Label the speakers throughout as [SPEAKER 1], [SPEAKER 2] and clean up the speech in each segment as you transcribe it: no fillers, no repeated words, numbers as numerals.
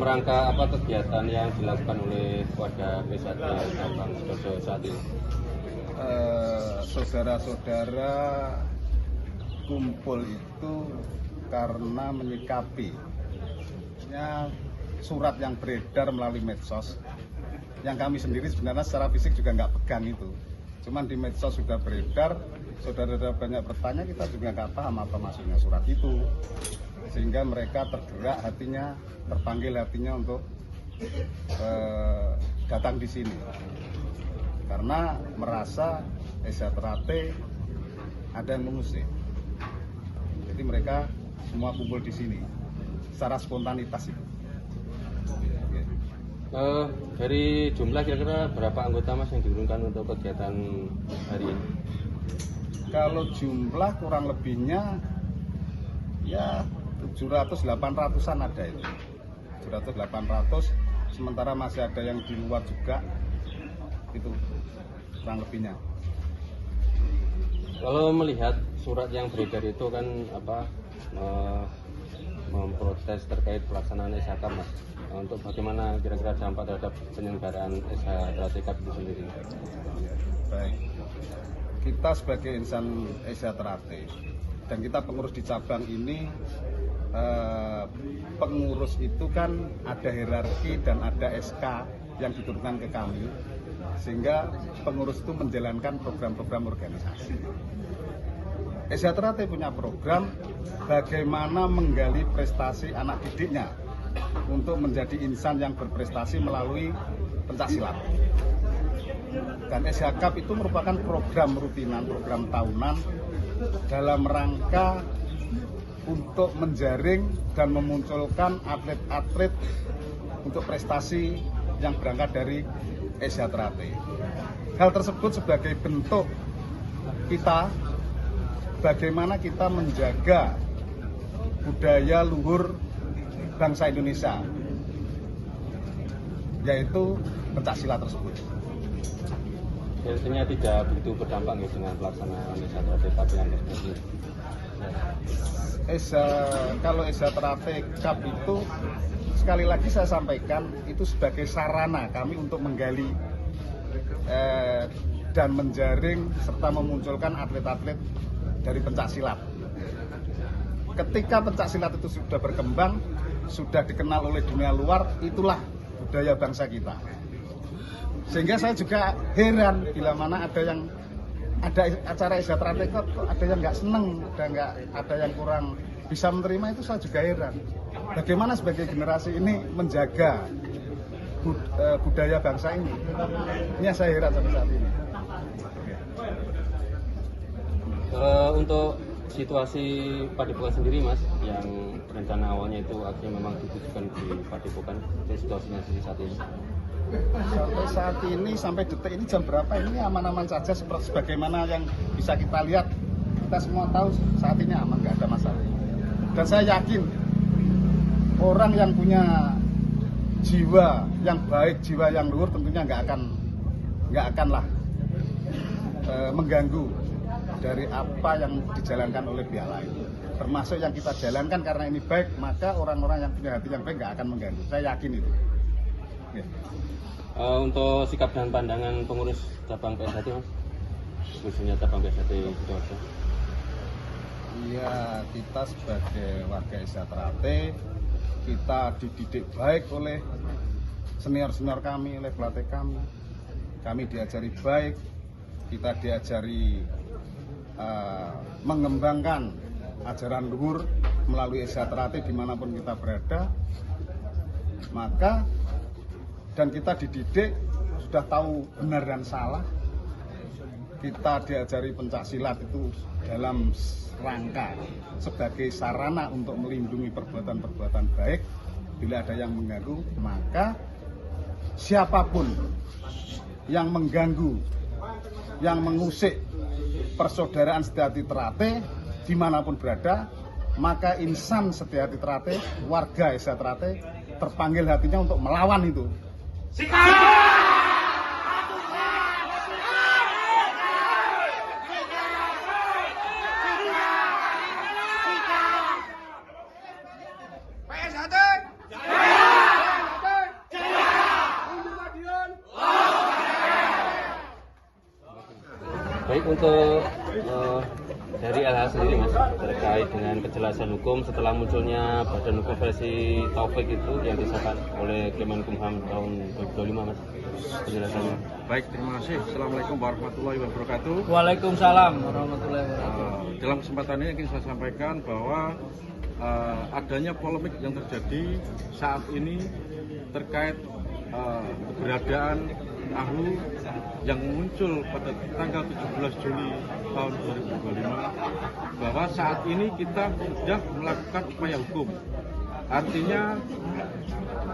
[SPEAKER 1] rangka apa kegiatan yang dilakukan oleh warga PSHT cabang Sidoarjo saat ini?
[SPEAKER 2] Saudara-saudara kumpul itu karena menyikapi surat yang beredar melalui medsos, yang kami sendiri sebenarnya secara fisik juga nggak pegang itu, cuman di medsos sudah beredar. Saudara-saudara banyak bertanya, kita juga nggak paham apa maksudnya surat itu, sehingga mereka tergerak hatinya, terpanggil hatinya untuk datang di sini karena merasa SHTRAT ada yang mengusik. Jadi mereka semua kumpul di sini secara spontanitas itu.
[SPEAKER 1] Dari jumlah kira-kira berapa anggota Mas yang diurunkan untuk kegiatan hari ini?
[SPEAKER 2] Kalau jumlah kurang lebihnya ya 700-800an ada itu. 700-800, sementara masih ada yang di luar juga, itu kurang lebihnya.
[SPEAKER 1] Kalau melihat surat yang beredar itu kan memprotes terkait pelaksanaan SHK, Mas. Untuk bagaimana kira-kira dampak terhadap penyelenggaraan SHTRAT Cup itu sendiri?
[SPEAKER 2] Baik, kita sebagai insan SHTRAT dan kita pengurus di cabang ini, pengurus itu kan ada hierarki dan ada SK yang diturunkan ke kami, sehingga pengurus itu menjalankan program-program organisasi. SHTRAT punya program bagaimana menggali prestasi anak didiknya untuk menjadi insan yang berprestasi melalui pencaksilat. Dan SH Cup itu merupakan program rutinan, program tahunan dalam rangka untuk menjaring dan memunculkan atlet-atlet untuk prestasi yang berangkat dari SHTRAT. Hal tersebut sebagai bentuk kita bagaimana kita menjaga budaya luhur bangsa Indonesia, yaitu pencaksilat tersebut.
[SPEAKER 1] Artinya tidak begitu berdampak dengan pelaksanaan SHTRAT Cup yang tersebut.
[SPEAKER 2] Kalau SHTRAT Cup itu, sekali lagi saya sampaikan, itu sebagai sarana kami untuk menggali dan menjaring serta memunculkan atlet-atlet dari pencaksilat. Ketika pencaksilat itu sudah berkembang, sudah dikenal oleh dunia luar, itulah budaya bangsa kita. Sehingga saya juga heran bila mana ada acara SHTRAT kok ada yang nggak seneng, ada yang kurang bisa menerima, itu saya juga heran. Bagaimana sebagai generasi ini menjaga budaya bangsa ini? Ini saya heran sampai saat ini.
[SPEAKER 1] Untuk situasi Padepokan sendiri, Mas, yang rencana awalnya itu akhirnya memang ditujukan di Padepokan, itu situasinya saat ini?
[SPEAKER 2] Sampai saat ini, sampai detik ini jam berapa ini aman-aman saja, seperti sebagaimana yang bisa kita lihat. Kita semua tahu saat ini aman, nggak ada masalah. Dan saya yakin orang yang punya jiwa yang baik, jiwa yang luhur tentunya nggak akanlah mengganggu dari apa yang dijalankan oleh pihak lain, termasuk yang kita jalankan. Karena ini baik, maka orang-orang yang punya hati yang baik nggak akan mengganggu. Saya yakin itu. Ya.
[SPEAKER 1] Untuk sikap dan pandangan pengurus cabang PSHT, Mas, khususnya cabang PSHT Sidoarjo.
[SPEAKER 2] Iya, kita sebagai warga SHTRAT, kita dididik baik oleh senior-senior kami, oleh pelatih kami. Kami diajari baik, kita diajari mengembangkan ajaran luhur melalui SHTRAT dimanapun kita berada. Maka dan kita dididik sudah tahu benar dan salah. Kita diajari pencaksilat itu dalam rangka sebagai sarana untuk melindungi perbuatan-perbuatan baik. Bila ada yang mengganggu, maka siapapun yang mengganggu, yang mengusik persaudaraan Setiahati Trate dimanapun berada, maka insan Setiahati Trate, warga Trate terpanggil hatinya untuk melawan itu.
[SPEAKER 1] Baik, untuk dari LH sendiri Mas, terkait dengan kejelasan hukum setelah munculnya Badan Hukum versi Taufik itu yang disahkan oleh Kemenkumham tahun 2025 Mas, penjelasannya.
[SPEAKER 3] Baik, terima kasih. Assalamualaikum warahmatullahi wabarakatuh.
[SPEAKER 4] Waalaikumsalam warahmatullahi wabarakatuh.
[SPEAKER 3] Dalam kesempatan ini ingin saya sampaikan bahwa adanya polemik yang terjadi saat ini terkait keberadaan AHU yang muncul pada tanggal 17 Juli tahun 2025, bahwa saat ini kita sudah melakukan upaya hukum. Artinya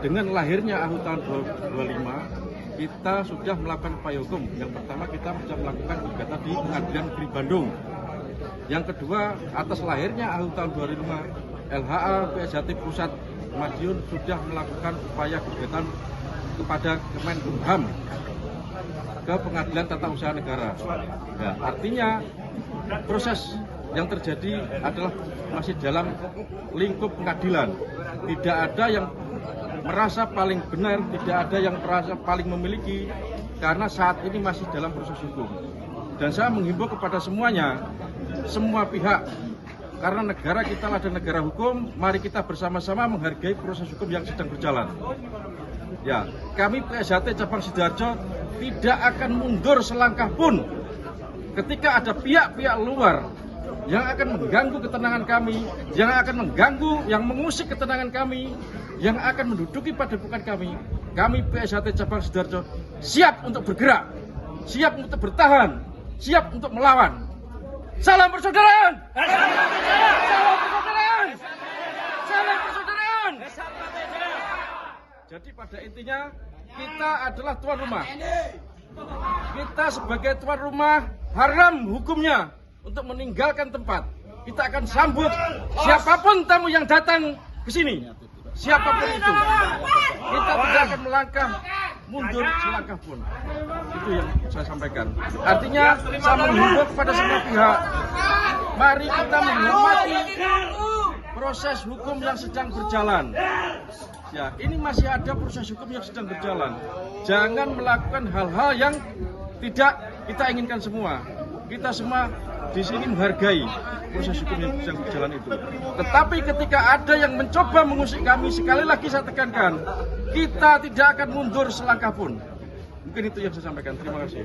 [SPEAKER 3] dengan lahirnya AHU tahun 2025, kita sudah melakukan upaya hukum. Yang pertama, kita sudah melakukan gugatan di Pengadilan Negeri Bandung. Yang kedua, atas lahirnya AHU tahun 2005, LHA PSHT Pusat Madiun sudah melakukan upaya gugatan kepada Kemenkumham ke Pengadilan Tata Usaha Negara. Ya, artinya proses yang terjadi adalah masih dalam lingkup pengadilan. Tidak ada yang merasa paling benar, tidak ada yang merasa paling memiliki, karena saat ini masih dalam proses hukum. Dan saya menghimbau kepada semuanya, semua pihak, karena negara kita adalah negara hukum, mari kita bersama-sama menghargai proses hukum yang sedang berjalan. Ya, kami PSHT Cabang Sidoarjo tidak akan mundur selangkah pun ketika ada pihak-pihak luar yang akan mengganggu ketenangan kami, yang akan mengganggu, yang mengusik ketenangan kami, yang akan menduduki padepokan kami. Kami PSHT Cabang Sidoarjo siap untuk bergerak, siap untuk bertahan, siap untuk melawan. Salam persaudaraan! Salam persaudaraan! Salam persaudaraan! Jadi pada intinya kita adalah tuan rumah. Kita sebagai tuan rumah haram hukumnya untuk meninggalkan tempat. Kita akan sambut siapapun tamu yang datang ke sini. Siapapun itu. Kita tidak akan melangkah mundur selangkah pun. Itu yang saya sampaikan. Artinya saya menghimbau kepada semua pihak, mari kita menghormati proses hukum yang sedang berjalan. Ya, ini masih ada proses hukum yang sedang berjalan. Jangan melakukan hal-hal yang tidak kita inginkan semua. Kita semua di sini menghargai proses hukum yang sedang berjalan itu. Tetapi ketika ada yang mencoba mengusik kami, sekali lagi saya tekankan, kita tidak akan mundur selangkah pun. Mungkin itu yang saya sampaikan. Terima kasih.